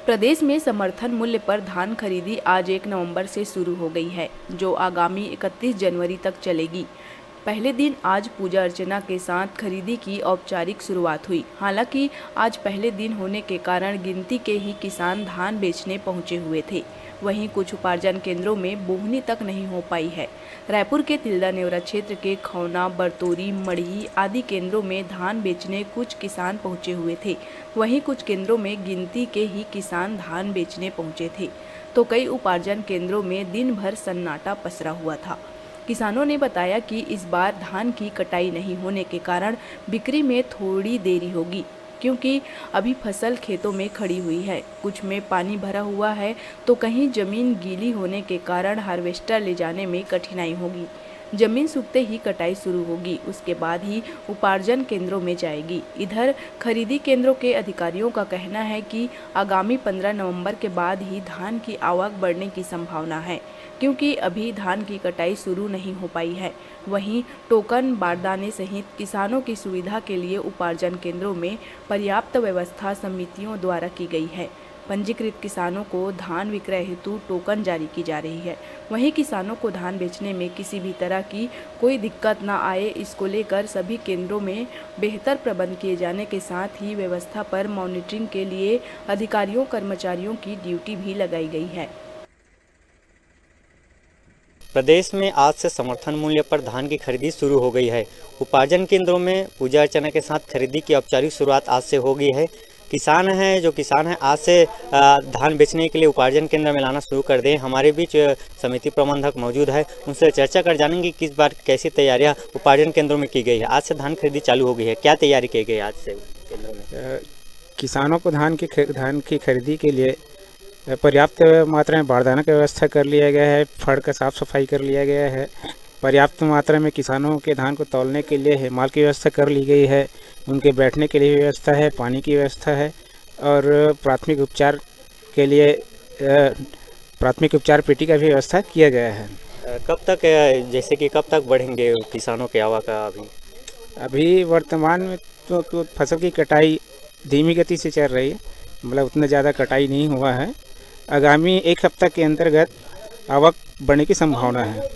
प्रदेश में समर्थन मूल्य पर धान खरीदी आज 1 नवंबर से शुरू हो गई है, जो आगामी 31 जनवरी तक चलेगी। पहले दिन आज पूजा अर्चना के साथ खरीदी की औपचारिक शुरुआत हुई। हालांकि आज पहले दिन होने के कारण गिनती के ही किसान धान बेचने पहुंचे हुए थे। वहीं कुछ उपार्जन केंद्रों में बोहनी तक नहीं हो पाई है। रायपुर के तिल्दा नेवरा क्षेत्र के खौना, बरतोरी, मड़ही आदि केंद्रों में धान बेचने कुछ किसान पहुंचे हुए थे। वहीं कुछ केंद्रों में गिनती के ही किसान धान बेचने पहुंचे थे, तो कई उपार्जन केंद्रों में दिन भर सन्नाटा पसरा हुआ था। किसानों ने बताया कि इस बार धान की कटाई नहीं होने के कारण बिक्री में थोड़ी देरी होगी, क्योंकि अभी फसल खेतों में खड़ी हुई है। कुछ में पानी भरा हुआ है तो कहीं जमीन गीली होने के कारण हार्वेस्टर ले जाने में कठिनाई होगी। जमीन सूखते ही कटाई शुरू होगी, उसके बाद ही उपार्जन केंद्रों में जाएगी। इधर खरीदी केंद्रों के अधिकारियों का कहना है कि आगामी 15 नवंबर के बाद ही धान की आवक बढ़ने की संभावना है, क्योंकि अभी धान की कटाई शुरू नहीं हो पाई है। वहीं टोकन, बारदाने सहित किसानों की सुविधा के लिए उपार्जन केंद्रों में पर्याप्त व्यवस्था समितियों द्वारा की गई है। पंजीकृत किसानों को धान विक्रय हेतु टोकन जारी की जा रही है। वहीं किसानों को धान बेचने में किसी भी तरह की कोई दिक्कत न आए, इसको लेकर सभी केंद्रों में बेहतर प्रबंध किए जाने के साथ ही व्यवस्था पर मॉनिटरिंग के लिए अधिकारियों कर्मचारियों की ड्यूटी भी लगाई गई है। प्रदेश में आज से समर्थन मूल्य पर धान की खरीदी शुरू हो गई है। उपार्जन केंद्रों में पूजा अर्चना के साथ खरीदी की औपचारिक शुरुआत आज से हो गई है। किसान हैं आज से धान बेचने के लिए उपार्जन केंद्र में लाना शुरू कर दें। हमारे बीच समिति प्रबंधक मौजूद है, उनसे चर्चा कर जानेंगे कि इस बार कैसी तैयारियां उपार्जन केंद्रों में की गई है। आज से धान खरीदी चालू हो गई है, क्या तैयारी की गई आज से केंद्रों में? किसानों को धान की खरीदी के लिए पर्याप्त मात्रा में बारदाना की व्यवस्था कर लिया गया है। फड़ का साफ सफाई कर लिया गया है। पर्याप्त मात्रा में किसानों के धान को तौलने के लिए हेमाल की व्यवस्था कर ली गई है। उनके बैठने के लिए व्यवस्था है, पानी की व्यवस्था है और प्राथमिक उपचार के लिए प्राथमिक उपचार पेटी का भी व्यवस्था किया गया है। कब तक बढ़ेंगे किसानों के आवक? अभी वर्तमान में तो फसल की कटाई धीमी गति से चल रही है, मतलब उतना ज़्यादा कटाई नहीं हुआ है। आगामी 1 हफ्ता के अंतर्गत आवक बढ़ने की संभावना है।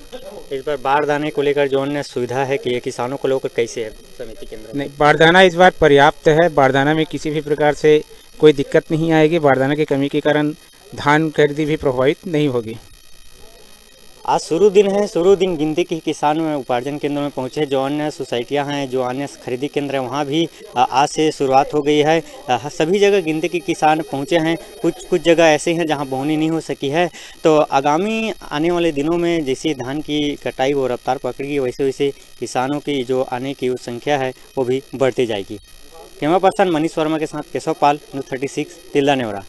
इस बार बारदाने को लेकर जो अन्य सुविधा है कि ये किसानों को लेकर कैसे है समिति केंद्र? नहीं, बारदाना इस बार पर्याप्त है। बारदाना में किसी भी प्रकार से कोई दिक्कत नहीं आएगी। बारदाना की कमी के कारण धान खरीदी भी प्रभावित नहीं होगी। आज शुरू दिन है। शुरू दिन गिनती के किसान उपार्जन केंद्रों में पहुंचे। जो अन्य सोसाइटियां हैं, जो अन्य खरीदी केंद्र हैं, वहां भी आज से शुरुआत हो गई है। सभी जगह गिनती के किसान पहुंचे हैं। कुछ जगह ऐसे हैं जहां बोहनी नहीं हो सकी है। तो आगामी आने वाले दिनों में जैसे धान की कटाई वो रफ्तार पकड़ेगी, वैसे वैसे किसानों की जो आने की संख्या है वो भी बढ़ती जाएगी। कैमरा पर्सन मनीष वर्मा के साथ केशव पाल, न्यूज़ 36, तिल्दा नेवरा।